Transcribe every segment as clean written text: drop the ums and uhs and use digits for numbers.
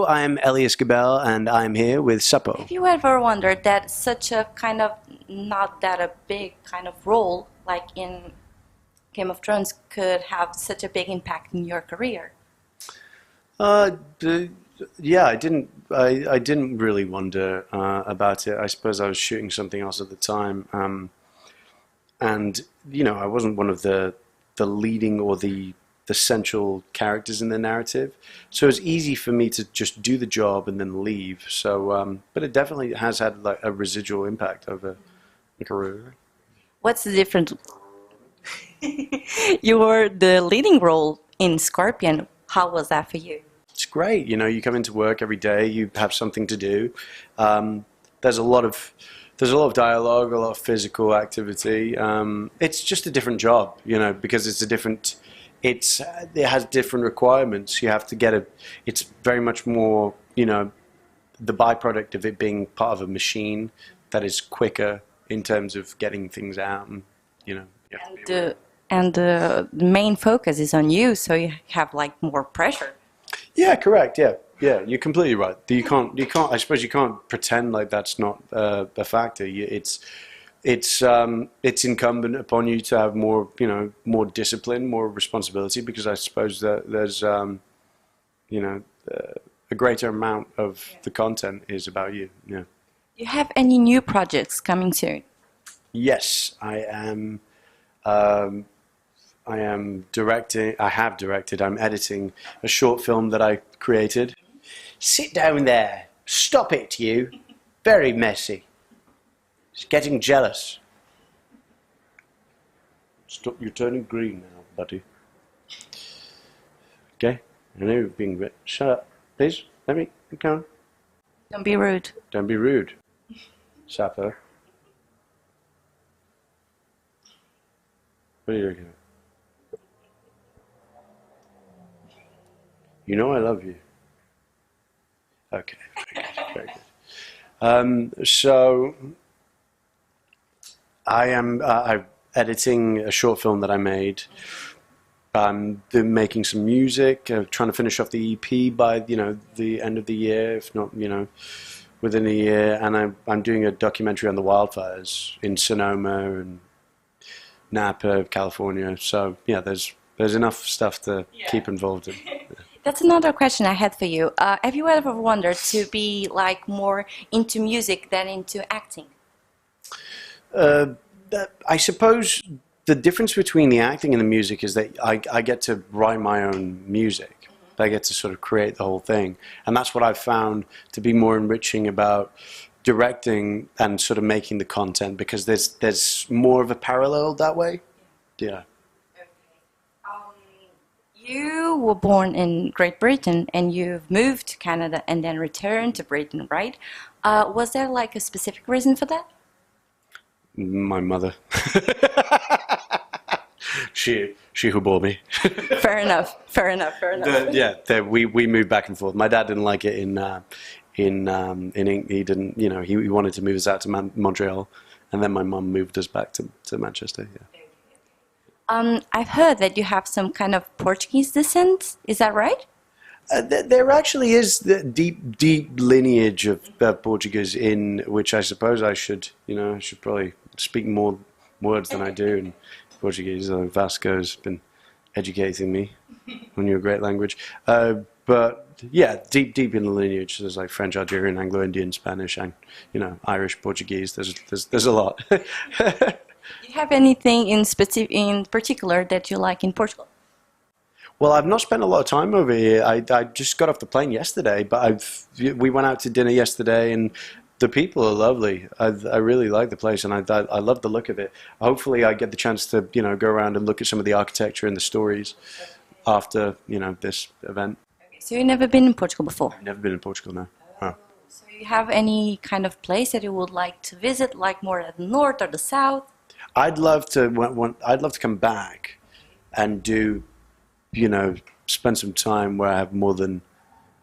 Hello, I'm Elyes Gabel, and I'm here with Suppo. Have you ever wondered that such a kind of not that a big kind of role like in Game of Thrones could have such a big impact in your career? Yeah, I didn't really wonder about it. I suppose I was shooting something else at the time, and I wasn't one of the leading or the central characters in the narrative, so it's easy for me to just do the job and then leave. So, but it definitely has had like a residual impact over the career. What's the difference? You were the leading role in Scorpion. How was that for you? It's great. You come into work every day. You have something to do. There's a lot of dialogue, a lot of physical activity. It's just a different job, because it has different requirements. You have to it's very much more, the byproduct of it being part of a machine that is quicker in terms of getting things out, and the main focus is on you, so you have like more pressure. Yeah, correct. Yeah, you're completely right. You can't. I suppose you can't pretend like that's not a factor. It's incumbent upon you to have more, more discipline, more responsibility, because I suppose that there's, a greater amount of the content is about you. Yeah. Do you have any new projects coming soon? Yes, I am. I am directing. I have directed. I'm editing a short film that I created. Sit down there. Stop it, you. Very messy. It's getting jealous. Stop, you're turning green now, buddy. Okay? I know you're being a bit... Shut up, please. Let me go on. Don't be rude. Don't be rude, Sapper. What are you looking at? You know I love you. Okay, very good. So... I'm editing a short film that I made. I'm making some music, trying to finish off the EP by the end of the year, if not within a year. And I'm doing a documentary on the wildfires in Sonoma and Napa, California. So yeah, there's enough stuff to keep involved in. That's another question I had for you. Have you ever wondered to be like more into music than into acting? I suppose the difference between the acting and the music is that I get to write my own music. I get to sort of create the whole thing. And that's what I've found to be more enriching about directing and sort of making the content, because there's more of a parallel that way. Yeah. You were born in Great Britain and you've moved to Canada and then returned to Britain, right? Was there like a specific reason for that? My mother. she who bore me. Fair enough. We moved back and forth. My dad didn't like it in England. He didn't, he wanted to move us out to Montreal, and then my mum moved us back to Manchester. Yeah. I've heard that you have some kind of Portuguese descent. Is that right? There actually is the deep lineage of Portuguese, in which I suppose I should probably speak more words than I do in Portuguese. Vasco's been educating me on your great language. But yeah, deep in the lineage, there's like French, Algerian, Anglo-Indian, Spanish, and Irish, Portuguese. There's a lot. Do you have anything in particular that you like in Portugal? Well, I've not spent a lot of time over here. I just got off the plane yesterday, but we went out to dinner yesterday, and the people are lovely. I really like the place, and I love the look of it. Hopefully, I get the chance to go around and look at some of the architecture and the stories after this event. Okay, so you've never been in Portugal before? I've never been in Portugal, no. Oh. So you have any kind of place that you would like to visit, like more at the north or the south? I'd love to come back and do. Spend some time where I have more than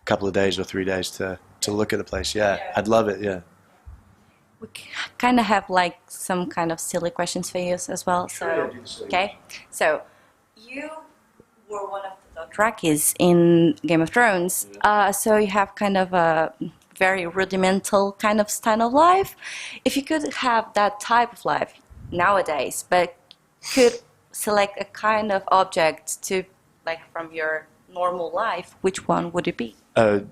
a couple of days or 3 days to look at the place. Yeah, I'd love it, yeah. We kind of have like some kind of silly questions for you as well. Sure, So, okay. So, you were one of the Dothrakis in Game of Thrones. So you have kind of a very rudimental kind of style of life. If you could have that type of life nowadays, but could select a kind of object to, like, from your normal life, which one would it be?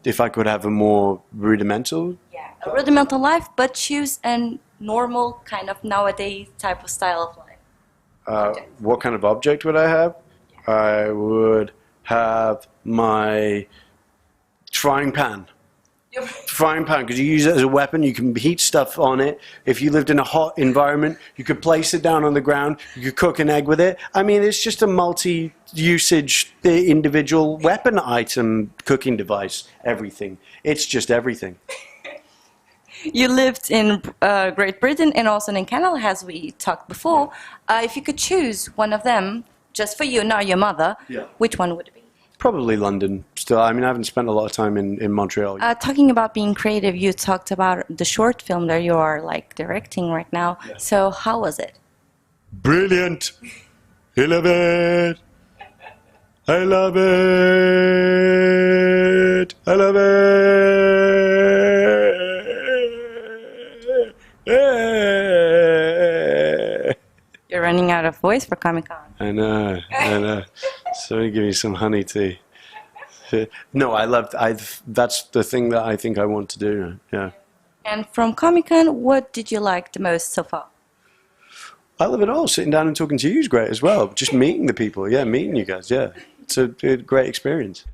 If I could have a more rudimental, Yeah, a rudimental life, but choose a normal kind of nowadays type of style of life. what kind of object would I have? I would have my frying pan. Frying pan, because you use it as a weapon, you can heat stuff on it. If you lived in a hot environment, you could place it down on the ground, you could cook an egg with it. I mean, it's just a multi-usage individual weapon item, cooking device, everything. It's just everything. You lived in Great Britain and also in Canada, as we talked before. If you could choose one of them, just for you, not your mother, which one would it be? Probably London still. I mean, I haven't spent a lot of time in Montreal. Talking about being creative, you talked about the short film that you are like directing right now. Yeah. So how was it? Brilliant. I love it. I love it. I love it. You're running out of voice for Comic-Con. I know. So give me some honey tea. No, that's the thing that I think I want to do. Yeah. And from Comic-Con, what did you like the most so far? I love it all. Sitting down and talking to you is great as well. Just meeting the people. Yeah, meeting you guys. Yeah. It's a great experience.